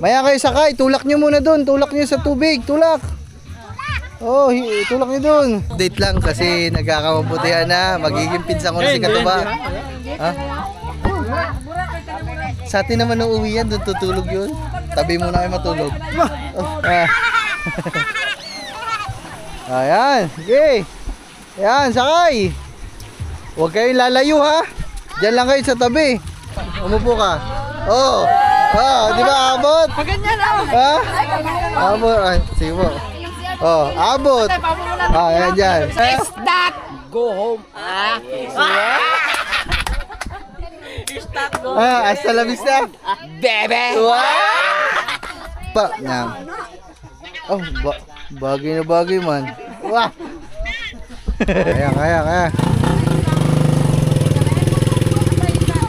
Maya kayo sakay, tulak nyo muna dun. Tulak nyo sa tubig, tulak. Oh, tulak nyo dun. Update lang kasi nagkakamabutihan na. Magiging pinsan ko na si Katuba. Ha? Sa atin naman nung uwi yan, doon tutulog yun. Tabi muna kayo matulog. Oh, ayan, okay. Ayan, sakay. Huwag kayong lalayo ha. Diyan lang kayo sa tabi. Umupo ka. Oh. Ah, di ba abot? Ganyan lang. Ha? Abot. Ay, sige po. Oh, abot. Ah, ayan dyan. Is that go home? Is that go home? Ah, hasta la vista. Bebe! Pa, na. Oh, bagay na bagay man. Wah. Kaya.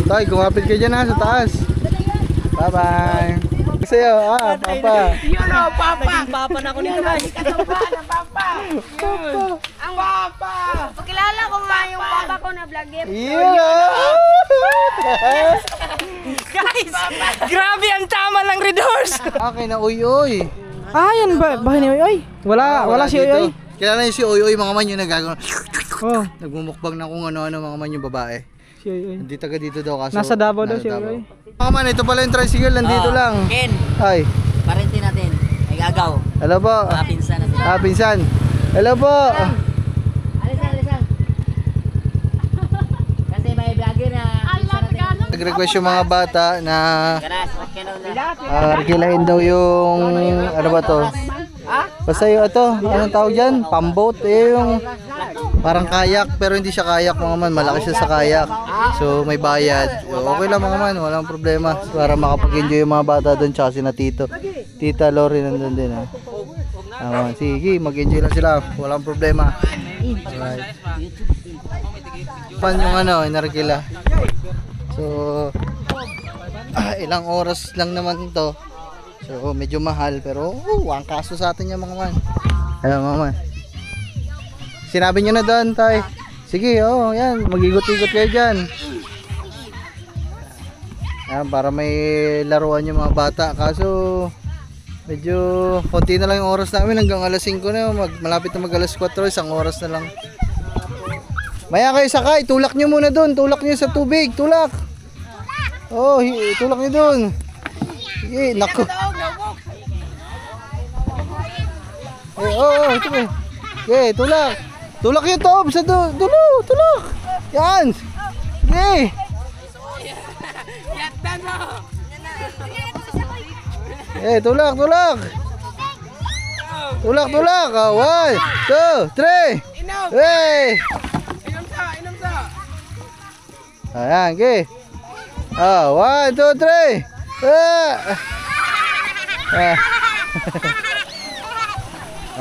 Tay, kumapit ka dyan ha, sa taas. Bye-bye. Sa'yo, papa. Yun o, papa. Papa na ako nito guys. Kasama na papa. Ang papa. Pakilala ko nga yung papa ko na vlogger. Yeah! Guys, grabe ang tama ng Red Horse. Okay na, uy. Ah, yan ba? Bahay ni Oy? Wala si dito. Oy. Kilala niyo si Oy, mga man yung nagagawa. Oh, Nagmumukbang na kung ano-ano mga man yung babae. si Oy. Hindi taga dito daw kaso. Nasa Davao daw nasa si Davao. Oy. Mga man, ito pala yung tricycle, nandito lang. Ken, Ay, parente natin. Ay gagaw. hello po. Mga pinsan natin. Pinsan. Hello po. Alisan. Kasi may vlogger na pinsan natin. Nag-request yung mga bata na Ganas, okay na. rekilahin daw yung ano ba to? Basta yung ito, anong tawag dyan? Pamboat, yung parang kayak pero hindi siya kayak mga man, malaki siya sa kayak. So may bayad. Okay lang mga man, walang problema. Para makapag-enjoy yung mga bata doon tsaka si na Tito. Tita Lori nandun din ha. Sige, mag-enjoy lang sila, walang problema. Alright. Pan yung ano, inarkila. So ilang oras lang naman to. So medyo mahal pero ang kaso sa atin yung mga man. Ayun mga man. Sinabi nyo na doon tay. Sige yan, mag-igot-igot kayo dyan. Yan, para may laruan yung mga bata. Kaso medyo konti na lang yung oras namin, hanggang alas 5 na. Malapit na mag alas 4, isang oras na lang. Maya kayo sakay, tulak nyo muna doon. Tulak nyo sa tubig, tulak. Oh, tulak nyo doon. Sige, naku. Ito eh. Okay, tulak. Tulak yung top sa dulo, tulak. Yan. Okay. Tulak. Tulak. 1, 2, 3. Hey. Inom sa. Ayan, okay. 1, 2, 3.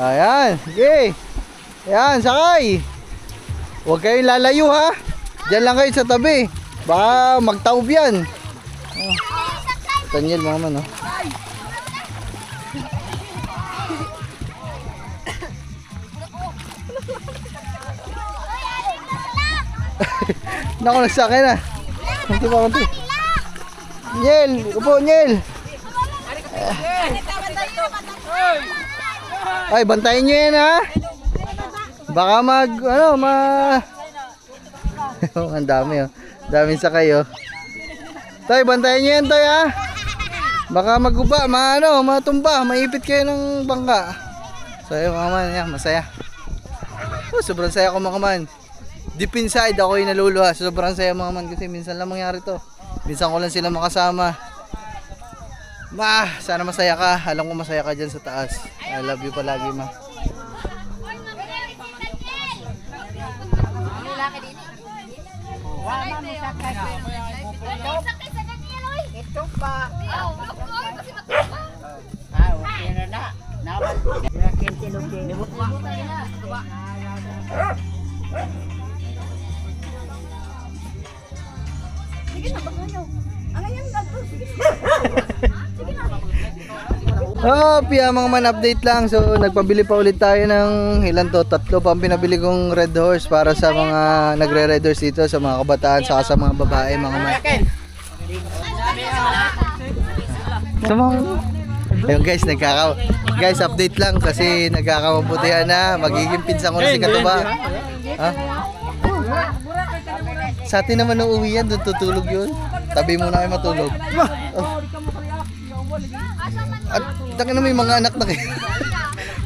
Ayan, okay. Ayan, sakay. Huwag kayong lalayo ha. Diyan lang kayo sa tabi. Baka magtaob yan. Tanyel mga man, Naku, nagsakay na. Kunti. Nyel, upo Nyel. Ay, bantayin nyo yan ha. Baka ang dami daming sakay Tay, bantayan nyo yan tay ha. Baka maguba, matumba, maipit kayo ng bangka. So ayun mga man, yan, masaya. Sobrang saya ko mga man. Deep inside ako yung naluluha. Sobrang saya mga man kasi minsan lang mangyari to. Minsan ko lang sila makasama. Sana masaya ka. Alam ko masaya ka dyan sa taas. I love you palagi ma. Ito pa. Okay na. Naman. Sige na, bagay. Ang ganyan gato. Sige Mga man, update lang. So nagpabili pa ulit tayo ng ilan to, 3 pa ang pinabili kong Red Horse para sa mga nagre-Red Horse dito, sa mga kabataan saka sa mga babae mga man. Ayun guys, guys, update lang kasi nagkakamabutihan na. Magiging pinsan ko na si Katuba. Ha? Sa atin naman nung uwi yan, doon tutulog yun. Tabi muna kayo matulog. Oh. At taki na may mga anak na kayo.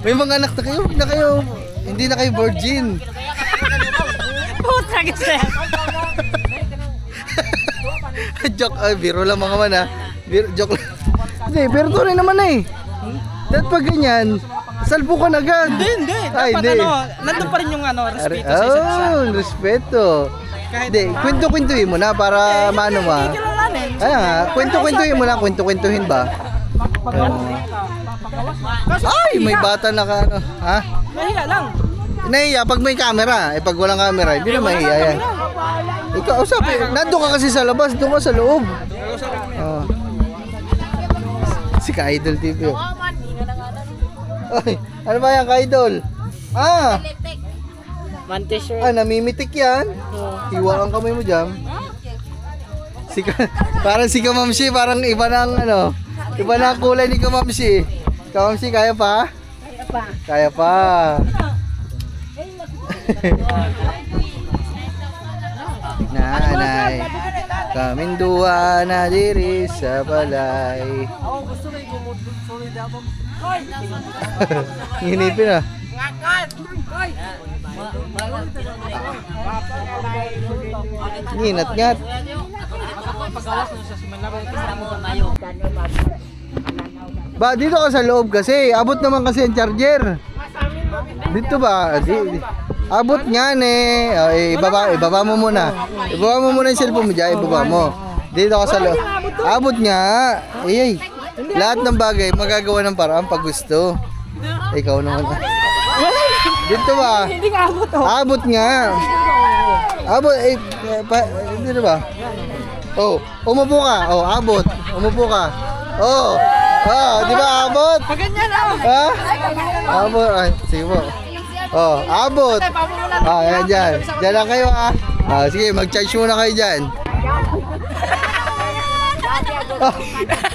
May mga anak na kayo, huwag na kayo. Hindi na kayo virgin. Puta kasi. Joke, ay, biro lang mga man ha. Joke lang. Hindi, pero tunay naman eh. Dahil pag ganyan, salpo ka na agad. Hindi. Ay, Dapat hindi. nandun pa rin yung respeto sa isa't isa. Oh, respeto. Hindi, kwento-kwentuhin mo na para maano ma. Kilalanin. Kaya nga, kwento-kwentuhin mo na, kwento-kwentuhin ba? Ay, may bata na ka ano. Ha? Mahiya lang. Nahiya pag may camera. Eh pag walang camera, hindi na mahiya yan. Ikaw, sabi, nandun ka kasi sa labas, doon ka sa loob. Oh. Si Ka-Idol TV. Oh. Ay, ano ba yan, Ka-Idol? Ah, Man-t-shirt. namimitik yan. Hiwa ang kamay mo dyan. Parang si Kamamsi, parang iba na ang ano. Iba na ang kulay ni Kamamsi. Kamamsi, kaya pa? Kaya pa. Nanay, kaming duwa na diri sa balay. Hinipin ah. Nginat-ngat. Ba, dito ka sa loob kasi. Abot naman kasi ang charger. Dito ba? Abot nga eh. Ibaba mo muna. Ibaba mo muna yung cellphone mo dyan. Ibaba mo. Dito ka sa loob. Abot nga. Ay. Lahat ng bagay magagawa ng paraan pag gusto. Ikaw naman. Dito ba? Hindi ka abot Abot nga. Abot dito ba? Oh, umupo ka. Oh, abot. Umupo ka. Oh. Oh, di ba abot? Ganyan ako. Ha? Abot. Ay, sige po. Oh, abot. Ayan dyan. Dyan lang kayo ha. Sige, mag-charge muna kayo dyan.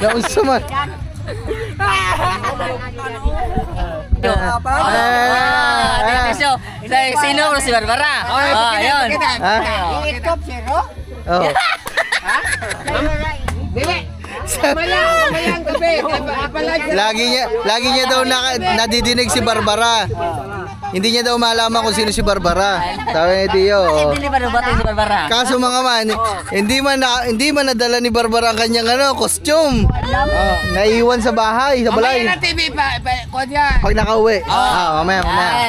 Naunsa man. Sino ko si Barbara? Ayun. Oh. Lagi niya daw nadidinig si Barbara. Hindi niya daw malaman kung sino si Barbara. Sabi ni Tio. Hindi ba nabato si Barbara? Kaso mga man, hindi man nadala ni Barbara ang kanyang costume. Naiwan sa bahay, sa balay. Mamaya na TV pa, kunya. Pag nakauwi. Mamaya.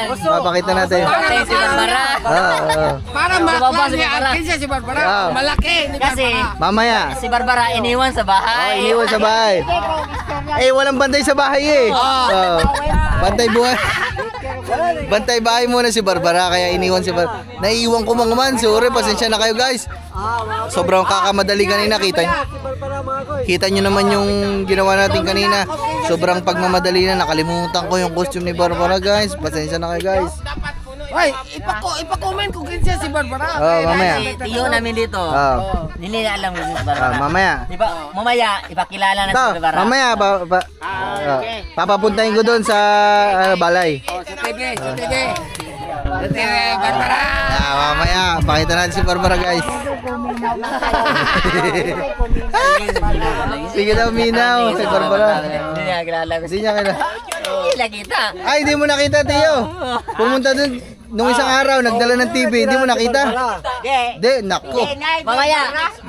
Papakita natin. Si Barbara. Para maklas niya ang kinsa si Barbara. Malaki ni Kasi Barbara. Mamaya. si Barbara iniwan sa bahay. Iniwan sa bahay. Walang bantay sa bahay eh. Bantay buhay. Bantay bahay muna si Barbara kaya iniwan si Barbara. Naiiwan ko mga man. Sorry, pasensya na kayo guys. Sobrang kakamadali kanina. Kita nyo naman yung ginawa natin kanina. Sobrang pagmamadali na. Nakalimutan ko yung costume ni Barbara guys. Pasensya na kayo guys. Hoy, ipa-comment kung kinsa si Barbara. Mamaya. Si Tiyo namin dito. Hindi nila alam kung si Barbara. Mamaya. Mamaya, ipakilala na Ito, si Barbara. mamaya papapuntahin ko doon sa balay. Sa TV. Barbara. Mamaya, pakita natin si Barbara guys. Sige daw, minaw si Barbara. Hindi niya kilala ko. Hindi niya kailan. Hindi nakita. Ay, hindi mo nakita, Tiyo. Pumunta doon nung isang araw, nagdala ng TV, hindi mo nakita. Hindi, nako. Mamaya.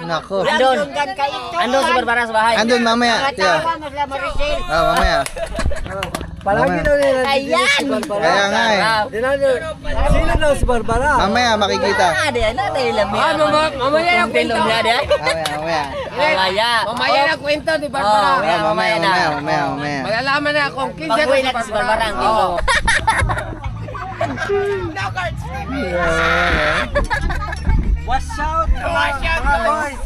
Nako. Andun si Barbara sa bahay. Andun mamaya, Tiyo. Mamaya. Palagi daw nila Ayan! Kaya nga eh. Sino daw si Barbara? Mamaya makikita. Natin lang. Mamaya na kwento. Mamaya. Mamaya na kwento ni Barbara. Mamaya. Malalaman na kung kinsa Pag-uwi si natin si Barbara ang kwento. Watch out boys.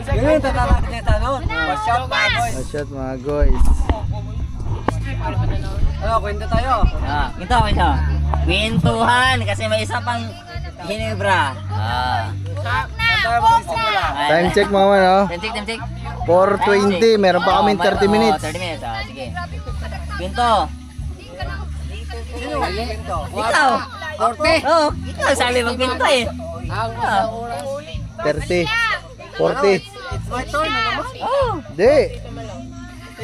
Ganyan tatalak nito no. Watch out boys. Watch out mga guys. Ano, kwento tayo. Ito. Kwentuhan kasi may isa pang Hinebra. tayo magsisimula. Time check mga man, oh. Time check. 4:20, meron pa kami 30 minutes. 30 minutes, sige. Pinto. Sino ang pinto? Ikaw. 40? Oo, ikaw sabi magpinto eh. 30. 40. It's my turn na naman. Oo. Di.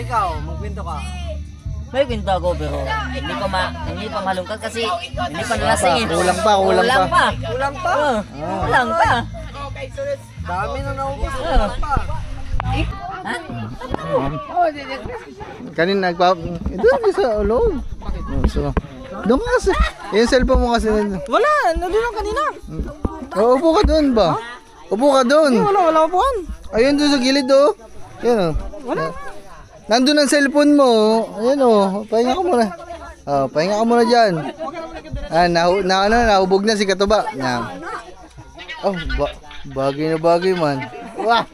Ikaw, magpinto ka. May pinto ako pero hindi pa malungkot kasi hindi pa nalasing eh. Kulang pa. Kulang pa? Oo, kulang pa. Dami na naubos. Oo. Kulang pa. Kanina ito sa loob. So, doon ka kasi. Yung cellphone mo kasi. Wala, nandun lang kanina. Upo ka doon ba? Upo ka doon. Wala upuan. Ayun doon sa gilid oh. Yan oh. Wala. Nandun ang cellphone mo. Ayun oh. Pahinga ka muna. Oh, pahinga ka muna diyan. Nahubog na si Katuba. Yan. Oh, bagay na bagay man. Wah.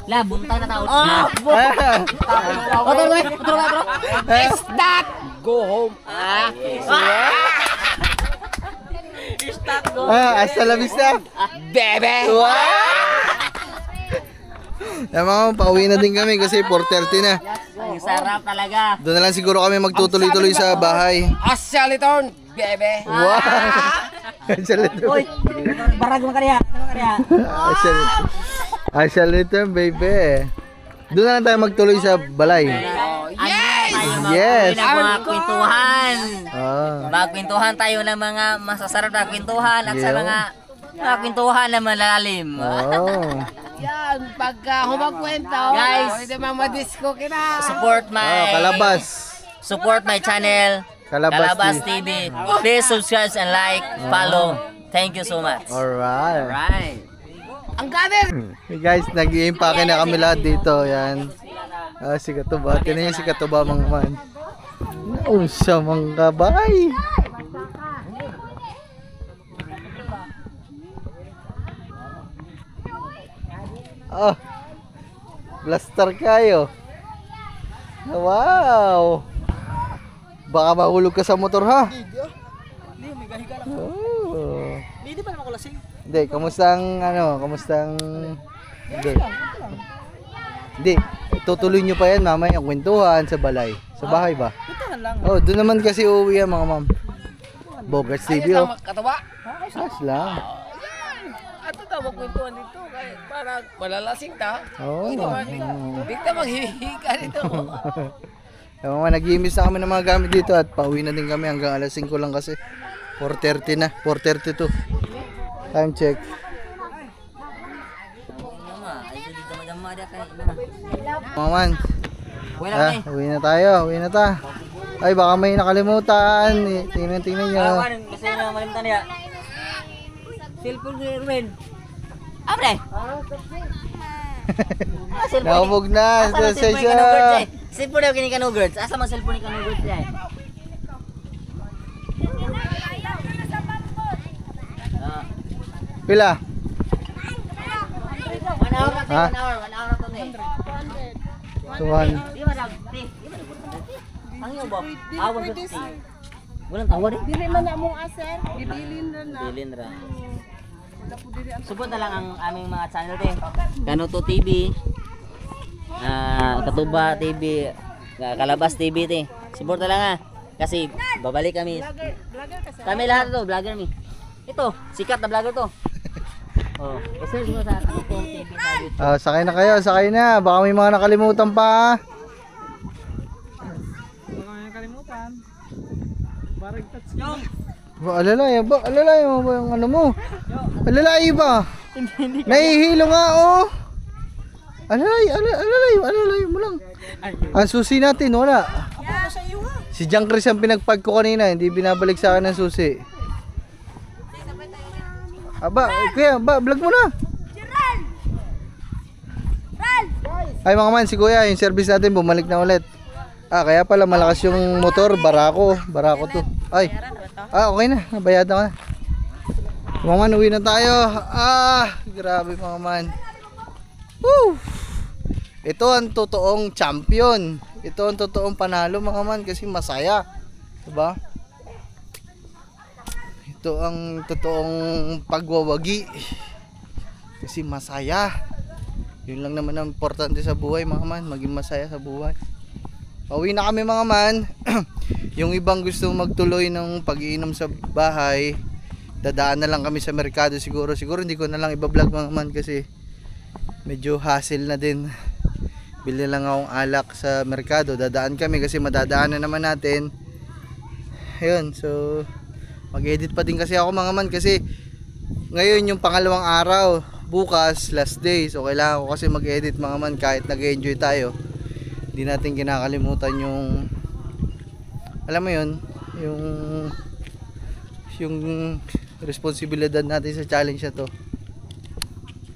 Lab, buntay na tao. Otro. Is that go home? Is that go? Hasta la vista. Bebe. Mga pauwi na din kami kasi 4:30 na. Ang sarap talaga. Doon na lang siguro kami magtutuloy-tuloy sa bahay. Asyaliton, bebe. Wow! Asyaliton. Oy, barag mo kaniya. Asyaliton, baby. Doon na lang tayo magtuloy sa balay. Yes! Mga kwentuhan. Magkwentuhan tayo ng mga masasarap na kwentuhan at sa mga kwentuhan na malalim. Yan, pagka humagkwento, Guys, pwede mamadisco kina. Support my channel, Kalabas TV. Please subscribe and like, follow. Thank you so much. Alright. Right. Ang ganin! Hey guys, nag-i-impake na kami lahat dito. Yan. Si Katuba. Tinan niyo si Katuba mga man. Naunsa mga kabay. Oh. Blaster kayo. Wow. Baka mahulog ka sa motor ha. Hindi, may gahiga lang. Oh. Hindi pa naman ako lasing. Hindi, kamustang Hindi, tutuloy nyo pa yan mamaya ang kwentuhan sa balay. Sa bahay ba? Kwentuhan lang. Oh, doon naman kasi uuwi yan mga ma'am. Bogarts TV oh. Katawa. Ayos lang. Ato daw magkwentuhan dito. Para malalasing ta. Oo. Hindi ka maghihiga dito. Yung mga nag-iimis na kami ng mga gamit dito at pauwi na din kami hanggang alas 5 lang kasi 4:30 na, 4:32. Time check. Mga man, uwi na tayo, uwi na ta. Ay baka may nakalimutan. Tingnan nyo. Kasi na malimtan niya. Cellphone ni Ruben. Abre. Nakabog na. Cellphone ni Kanugurts. Asa man cellphone ni Kanugurts yan? Pila? 1 hour na Ha? 1 hour na to ni. 200. Di ba lang? Ang iyo ba? Awan sa walang tawa di. Dili man na mong aser, gibilin na. Bilin ra. Support na lang ang aming mga channel din. Kanuto TV, Katuba TV, Kalabas TV te. Support na lang ha. Kasi babalik kami. Kami lahat to, vlogger mi. Ito, sikat na vlogger to. Oh, kasi mo sa Kanuto TV sa Sakay na kayo, sakay na. Baka may mga nakalimutan pa. Wala kang kalimutan. Barag touch. Alalay mo ba yung ano mo? Alalay ba? Nahihilo nga oh. Alalay mo lang. Ang susi natin wala. Si John Chris ang pinagpag ko kanina, hindi binabalik sa akin ang susi. Aba, kuya, vlog mo na. Ay mga man, si kuya, yung service natin bumalik na ulit. Kaya pala malakas yung motor, barako to. Ay. Okay na, nabayad na. Mga man, uwi na tayo. Grabe mga man. Woo! Ito ang totoong champion. Ito ang totoong panalo mga man kasi masaya. Diba? Ito ang totoong pagwawagi. Kasi masaya. Yun lang naman ang importante sa buhay mga man, maging masaya sa buhay. Pauwi na kami mga man. Yung ibang gusto magtuloy ng pag-iinom sa bahay, dadaan na lang kami sa merkado siguro. Siguro hindi ko na lang iba-vlog mga man kasi medyo hassle na din. Bili lang akong alak sa merkado, dadaan kami kasi madadaanan naman natin. Ayun, so mag-edit pa din kasi ako mga man kasi ngayon yung pangalawang araw, bukas last day, so kailangan ko kasi mag-edit mga man kahit nag-enjoy tayo. Hindi natin kinakalimutan yung, alam mo yun, yung responsibilidad natin sa challenge na to.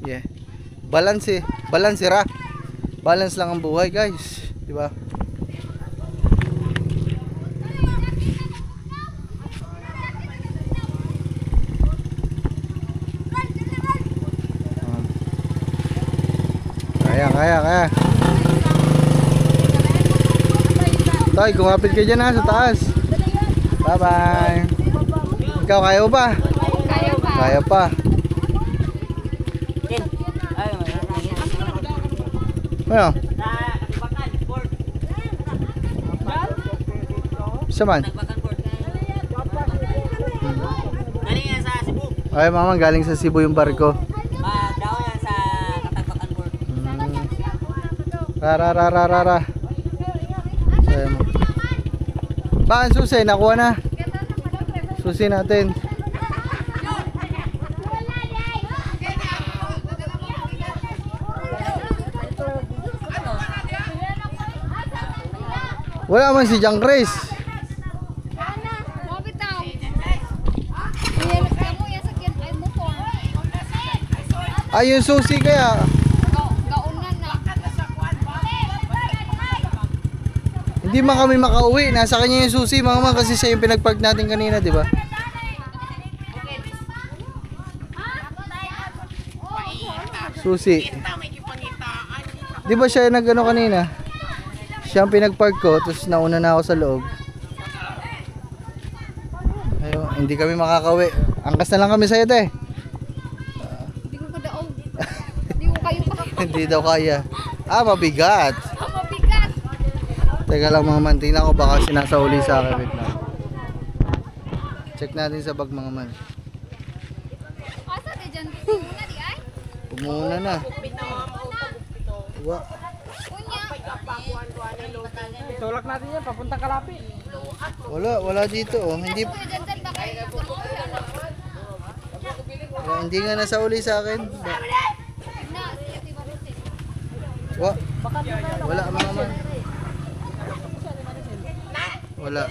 Yeah, balance lang ang buhay guys, di ba? Kaya. Toy, kumapit ka dyan ha, sa taas. Bye bye. Ikaw, kaya mo ba? Kaya pa. Ano? Saman? Galing yan sa Cebu. Ay mama, galing sa Cebu yung barko. Daw yan sa Katagbakan Port. Rara. Ba, ang susi, nakuha na. Susi natin. Wala man si Jang Chris. Ay, yung susi kaya. Hindi man kami makauwi. Nasa kanya yung susi mga man kasi siya yung pinagpark natin kanina, di ba? Susi. Di ba siya yung nag-ano kanina? Siya ang pinagpark ko, tapos nauna na ako sa loob. Ayun, hindi kami makakauwi. Angkas na lang kami sa'yo, te. Hindi ko daw. Hindi ko kayo pa. Hindi daw kaya. Mabigat. Mabigat. Teka lang mga man, tingnan ko baka sinasauli sa akin. Wait lang. Check natin sa bag mga man. Asa di dyan? Muna di ay? Pumuna na. Wa. Tulak natin yan, papunta Kalapi. Wala dito oh. Hindi nga nasauli sa akin. Wala mga man. Wala.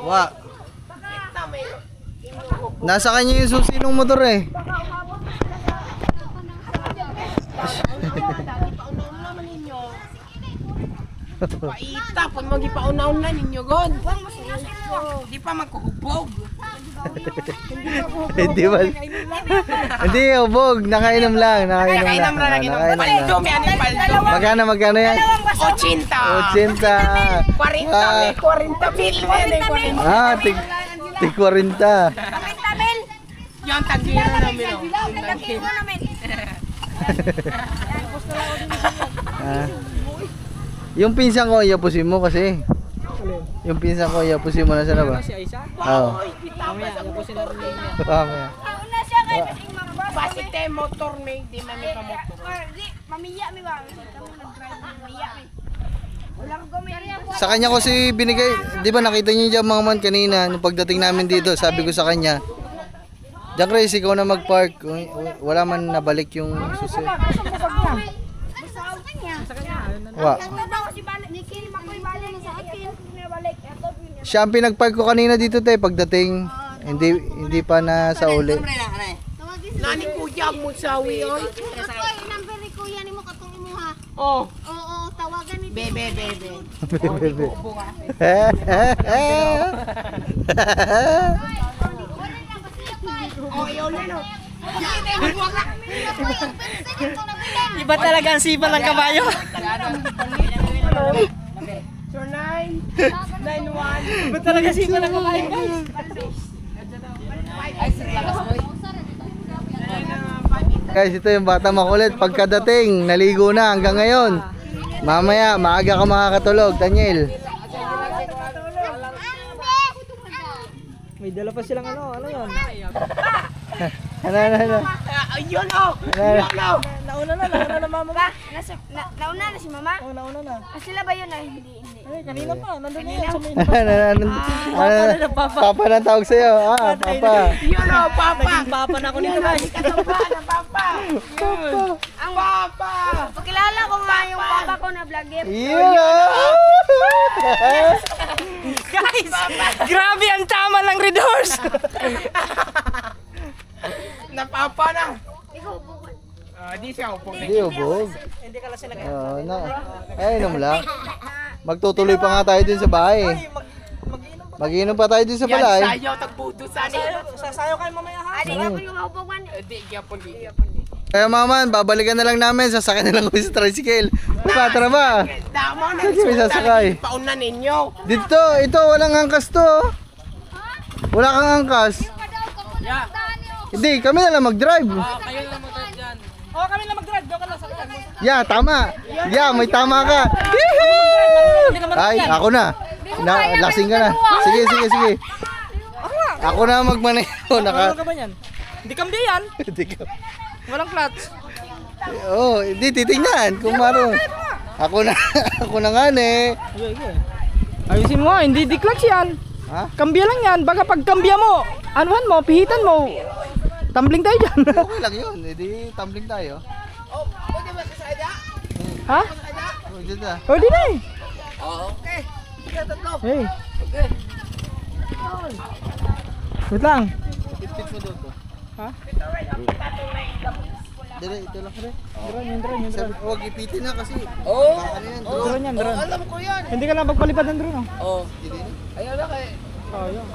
Wa. Nasa kanya yung susi ng motor eh. Paita, pag mag-ipaunaon na ninyo, God. Di pa magkuhubog. Hindi ba? Hindi hubog, nakainom lang. Nakainom na lagi ng paldo, may anong paldo. Magkano yan? 80. 80. 40 mil. Tig 40. Yung tagiro namin. Yung pinsan ko, iapusin mo kasi. Yung pinsan ko, iapusin mo na sa ba? Si Aisa? Oo. Mamaya, yapusin natin din yan. Mamaya. Pasite motor may, di mami pa motor. Mamiya mi ba? Nag-drive mamiya mi. Sa kanya ko si binigay, di ba nakita niyo dyan mga man kanina, nung pagdating namin dito, sabi ko sa kanya, Jang Chris, ikaw na mag-park. Wala man nabalik yung susi. Wa. Siya ang pinag-park ko kanina dito te, pagdating, hindi pa nasa uli. Nani kuya mo sa wiyoy? Number ni kuya ni mo katong imuha. Oh. Oo, tawagan ni Bebe. Bebe. Oh, yun na no. Iba talaga ang sipa ng kabayo. So 9, 9-1. Iba talaga sipa ng kabayo, guys. Guys, ito yung bata makulit. Pagkadating, naligo na hanggang ngayon. Mamaya, maaga ka makakatulog, Daniel. May dala pa silang ano yun? Ano? Ayun oh! Nauna na mama ba? Nauna na si mama? Oo, nauna na. Sila ba yun? Ay, hindi. Ay, kanina pa, nandun na yan sa may Papa na tawag sa'yo. Papa. Yun oh, Papa! naging papa na ako nito, guys. Katumba ng Papa! Ang Papa! Pakilala ko nga yung papa ko na vlogger. Guys, grabe ang tama ng Red Horse. Na Papa na! Ikaw, bukod. Di siya upong. Hindi, ubog. Hindi ka lang sila Inom lang. Magtutuloy pa nga tayo dun sa bahay. mag-iinom pa. Mag-iinom pa tayo dun sa Yan balay. sayaw, tagbudo sa Sasayaw kayo mamaya ha. Adi nga po yung upuan. Di, gyapon di. Kaya maman, babalikan na lang namin. Sasakyan na lang kami sa tricycle. Tara ba? Damo na. Sige, may sasakay. Pauna ninyo. Dito, ito, walang angkas to. Wala kang angkas. Hindi, kami na lang mag-drive. Oh, kami na mag-drive. Doon ka lang sa kanya. Yeah, tama. Yeah, may tama ka. Ay, ako na. Lasing ka na. Sige. Ako na magmaneho. Ano ka ba yan? Hindi kambi yan. Hindi ka. Walang clutch. Oh, hindi titingnan kung maro. Ako na nga ne. Ayusin mo, hindi di clutch yan. Ha? Kambya lang yan. Baka pag kambya mo, anuhan mo, pihitan mo. Tumbling tayo dyan. Okay lang 'yun. Edi tumbling tayo. Oh, pwede ba sa sada? Ha? Oh, dyan na. O, di na eh. Oh, okay. Sige, tatlo. Hey, Okay. wait lang. Pitpit mo doon to. Ha? Dire, ito lang pre. Drone. Sabi, huwag ipitin na kasi. Oh. Ano yan? Drone yan, drone. Alam ko yan. Hindi ka lang magpalipad ng drone, oh. Oh. Hindi na. Ayaw na kay. Oh, yun.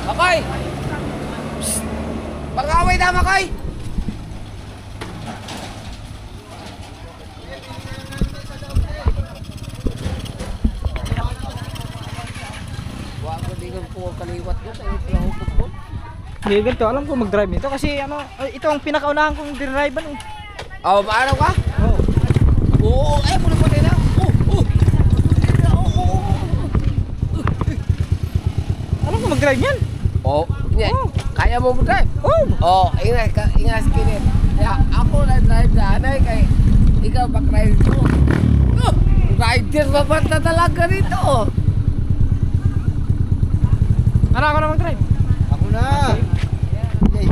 Makoy! Psst! Pag-away na, Makoy! Wako di ko po kaliwat ko sa ito ko. Hindi, ganito. Alam ko mag-drive nito kasi ano, ito ang pinakaunahan kong dinrivean eh. Oh, paano ka? Oo. Oo, ay puno pa din na. Alam ko mag-drive yan. Oh, yeah. Kaya mo drive? Oh. Oh, ingas kinit. Ya, ako na drive na anay kay ikaw back-ride ko. Oh, rider ba ba na talaga rito? Ano ako na mag-drive? Ako na. Yay.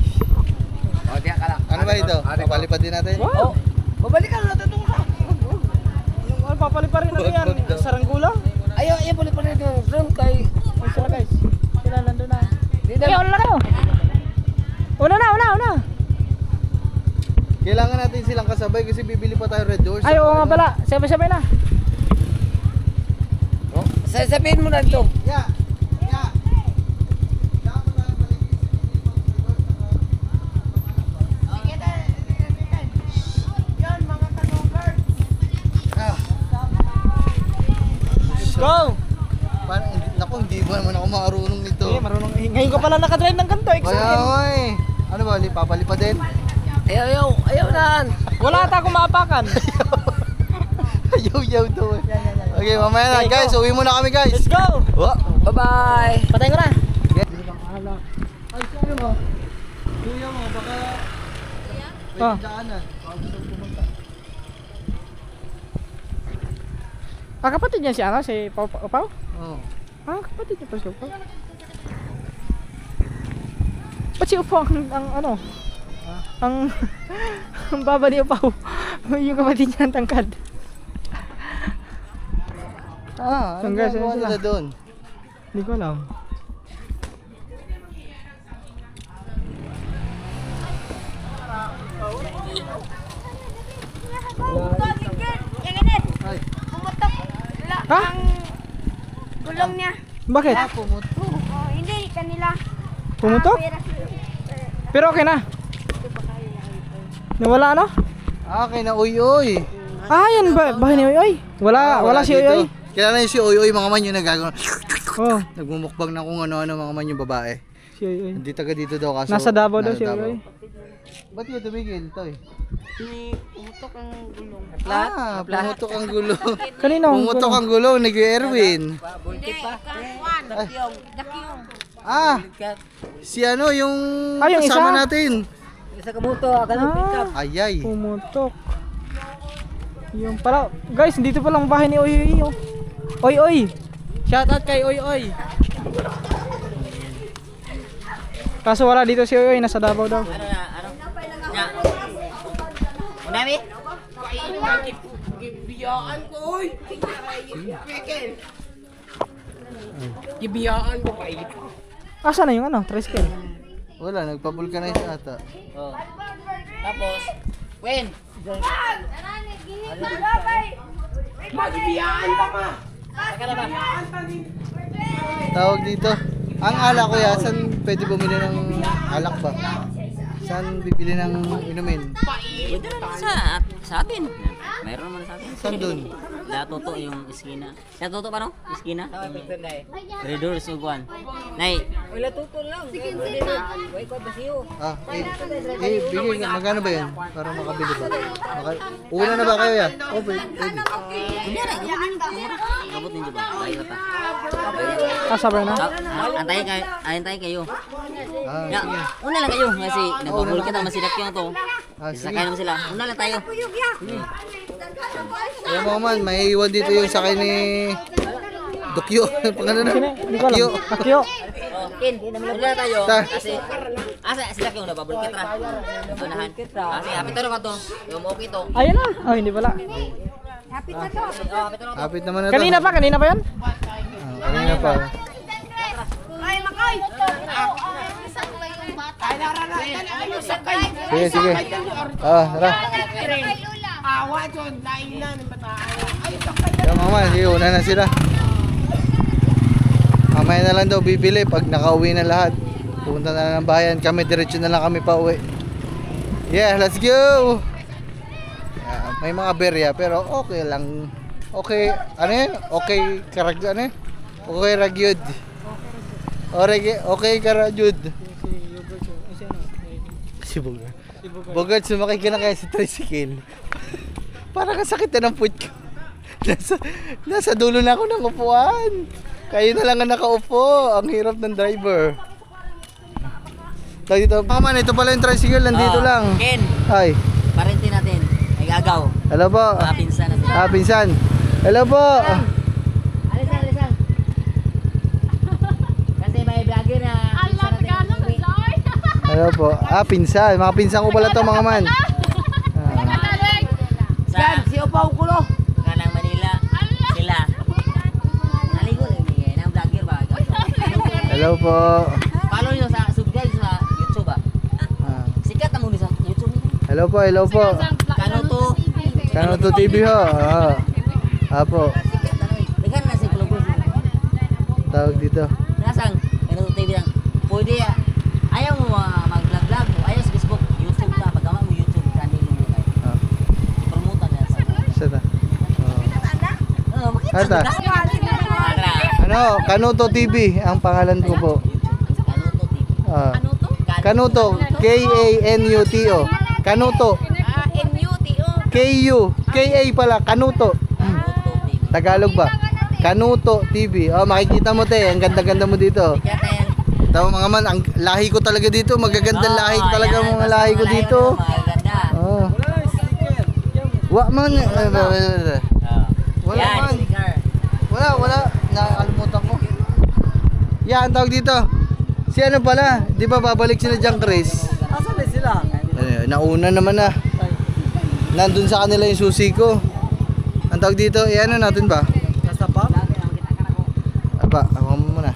Oh, diyan ka lang. Ano ba ito? Papalipad din natin. Wow. Oh, babalikan na natin ito. Yung papali pa rin natin yan. Saranggola. Ayaw, balik pa rin yung drone kay... Ay, sila guys. Sila nandun na. Di Eh, una na kayo. Una. Kailangan natin silang kasabay kasi bibili pa tayo Red Doors. Ay, oo nga pala. Sabay-sabay na. Oh, sasabihin mo na ito. Yeah. Go! Parang, naku, hindi ba naman ako marunong nito? Eh, marunong. Ngayon ko pala nakadrive ng ganito. Kaya nga eh. Ano ba, papalipad din? Ayaw na. Wala ata akong maapakan. Yaw daw eh. Okay, mamaya na guys, uwi muna kami guys. Let's go! Oh. Bye-bye. Patay ko na. Ay, sabi mo. Kuya mo, baka Ah. may daanan. Baka gusto mo pumunta. Ah, kapatid niya si ano? Si Pau? Oo. Ah, kapatid niya pa si Upaw. Ba't si Upaw ang ano? Ang baba ni Upaw. Yung kapatid niya ang tangkad. Ano Saan guys, ginagawa saan nila sila? doon? Hindi ko alam. Yung ganit. Ay. Pumutok. Ha? Gulong niya. Bakit? Oh, hindi kanila. Pumutok? Pero okay na. Nawala ano? Okay na uy. Ah, yan ba? Bahay ni Oy? Wala si dito. Oy. Kilala niyo si Oy mga man yung nagagawa. Oh, Nagmumukbang na kung ano-ano mga man yung babae. si Oy. Hindi taga dito daw kaso. Nasa Davao daw nasa si Davao. Oy. Ba't yun tumigil to eh? Pumutok ang gulong. Pumutok ang gulong. Kanino? Pumutok ang gulong, nag-Erwin. Dakyong. Si ano yung yung kasama isa? natin. Isa ka moto, ganun pick up. Ayay. Pumutok. Yung pala, guys, dito pa lang bahay ni Oy. Oy. Shoutout kay Oy. Kaso wala dito si Oy, nasa Davao daw. Ano? Nya. Unami? Gibiyaan ko, oy. Gibiyaan ko kay. Asa na yung ano, tricycle? Wala, nagpa-vulcanize ata. Oh. Tapos, when? Magibiyaan ka pa. Saka na ba? Tawag dito. Ang alak ko ya, saan pwede bumili ng alak ba? Saan bibili ng inumin? Pwede naman sa atin. Mayroon naman sa atin. Saan dun? Latuto yung iskina. Latuto pa no? Iskina? Redor suguan. Nay, Wala tuto lang. Wait ko ba siyo? Bigay ka. Magkano ba yan? Para makabili ba? Una na ba kayo ya? Oh, pwede. kabot ninyo ba? Bayo ta. Sabay na. Antayin kayo. Ah, Ya, sige. una lang kayo kasi nababul kita masidak yung to. Sige. Sakay naman sila. Una lang tayo. Ayan mo man, may iwan dito yung sakay ni Dokyo. Pangalan na? Sino? Hindi ko alam. Takyo. Oh, Kin, una lang tayo. Kasi sila yung nababul kita. Unahan. Kasi hapit na ka to. Yung okay to. Ayun na. Oh, hindi pala. Hapit na to. Hapit na. Kapit naman na to. Kanina pa yan? Kanina pa. Ay, Makoy. Saan ba yung bata? Sige. Tara. Kay Lula. Awa dyan, lain na ng bataan. Kaya mama, sige, una na sila. Mamaya na lang daw bibili pag nakauwi na lahat. Pupunta na lang ng bayan. Kami, diretso na lang kami pa uwi. Yeah, let's go! May mga berya pero okay lang. Okay, ano yun? Okay, Okay, ragyod. Okay, karagyod. Si Bogart. Bogart, sumakay ka na kaya sa tricycle. Parang kasakit na ng foot ko. Nasa dulo na ako ng upuan. Kayo na lang ang nakaupo. Ang hirap ng driver. Dito, man, ito pala yung tricycle. Nandito lang. Ken, Ay, parinti natin. Ay gagaw. hello po. Mga pinsan natin. Pinsan. Hello po. Alisan. Kasi may vlogger na pinsan natin. Hello po. Pinsan. Mga pinsan ko pala to mga man. Sa si Upaw Kulo. Kanang Manila. Sila. Naligo lang niya. Nang vlogger ba? Hello po. Follow nyo sa subscribe sa YouTube ba? Sikat na muna sa YouTube. Hello po. Kanoto TV ho. Apo. Ligan na si Kulubos. Tawag dito. Nasang Kanoto TV lang. Pwede ayaw mo mag-vlog. Ayaw sa Facebook, YouTube ka. Pagkama mo YouTube channel mo. Promote na sa. Saan na? Makita Ata. Kanoto TV ang pangalan ko po. Kanoto TV. Kanoto. K-A-N-U-T-O. Kanoto. K-U. K-A pala. Kanoto. Tagalog ba? Kanoto TV. Makikita mo te. Ang ganda-ganda mo dito. Tama mga man. Ang lahi ko talaga dito. Magagandang lahi talaga mga lahi ko dito. Wa man. Wala man. Wala. Nakakalimutan ko. Yan, tawag dito. Si ano pala? Di ba babalik sila dyan, Chris? Asan na sila? Nauna naman na. Nandun sa kanila yung susi ko. Ang tawag dito, ano natin ba? Nasa pa? Ako muna.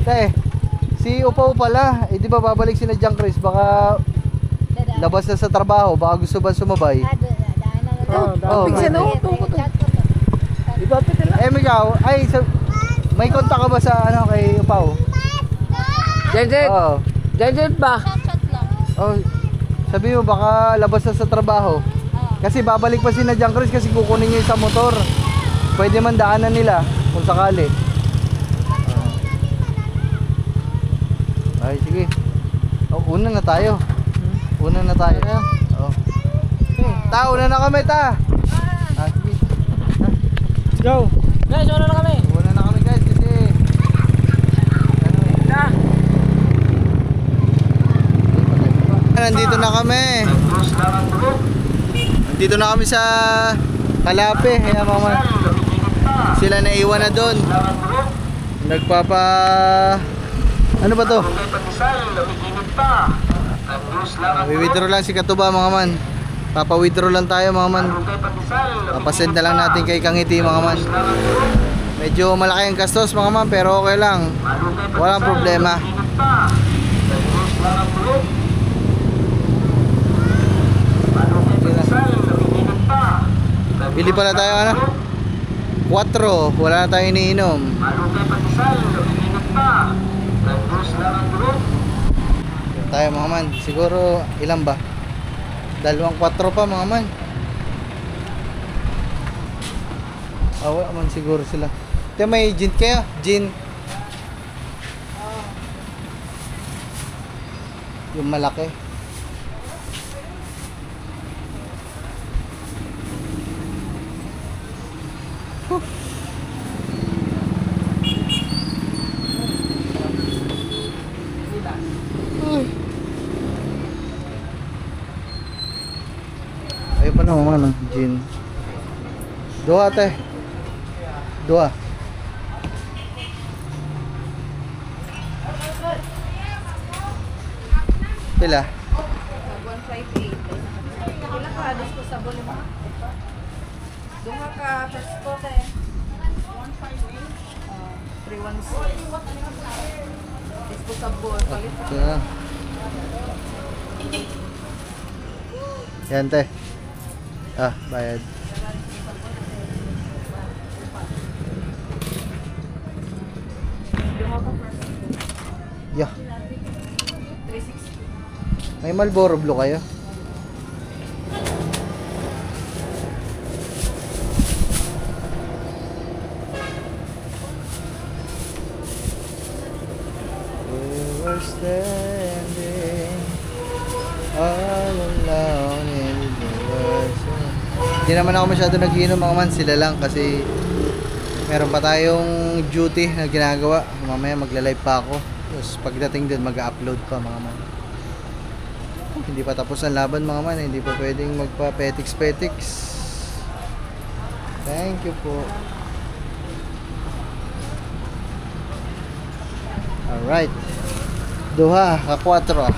Te, si Upaw pala. Di ba babalik sila dyan, Chris? Baka labas na sa trabaho. Baka gusto ba sumabay? Oh, Pingsan oh. Tuko to. Ibapit nila. ikaw, may kontak ka ba sa ano kay Upaw? Jajet! Oo. Jajet ba? Oh, sabi mo baka labas na sa trabaho. Kasi babalik pa si na John Chris kasi kukunin niya yung sa motor. Pwede man daanan nila kung sakali. Ay, sige. Oh, una na tayo. Una na tayo. Oh. Ta, una na kami, ta. Sige. Let's go. Guys, una na kami. Una na kami, guys, kasi ano eh. Nandito na kami. Nandito na kami sa Kalape. Kaya mama, sila naiwan na doon. Ano ba to? Withdraw lang si Katuba mga man. Papa-withdraw lang tayo mga man. Papasend na lang natin kay Kangiti mga man. Medyo malaki ang gastos mga man, pero okay lang. Walang problema. Bili pala tayo ano? 4, wala na tayo iniinom. Tayo mga man, siguro ilan ba? 2, 4 pa mga man. Wala man siguro sila. Ito may gin kaya? Gin. Yung malaki. Ayun pa naman ang gin. 2 ate. 2. Pila? 158. Pila ka disposable mo? Dunga ka first ko te. 316. Disposable palit. Ito. Yan te. Bayad. Yeah. 360. May Marlboro Blue kayo? We were standing all alone in the world. Hindi naman ako masyado nag-iinom mga man, sila lang kasi meron pa tayong duty na ginagawa. Mamaya magla-live pa ako. Tapos pagdating dun mag-upload pa mga man. Hindi pa tapos ang laban mga man, hindi pa pwedeng magpa-petiks-petiks. Thank you po. Alright. 2 ka 4.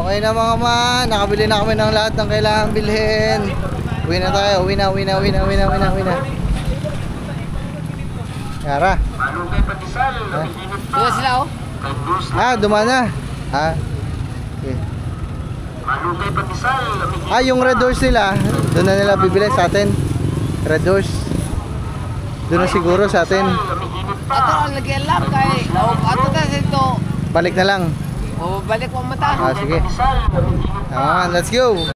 Okay na mga man, nakabili na kami ng lahat ng kailangan bilhin. Uwi na tayo, uwi na. Yara. Doon sila oh. Dumaan na. Okay. Yung red doors nila, doon na nila bibili sa atin. Red doors. Doon na siguro sa atin. Ato ang lagyan lang kay. Ato na ito. Balik na lang. Balik mo mata. Sige. Let's go.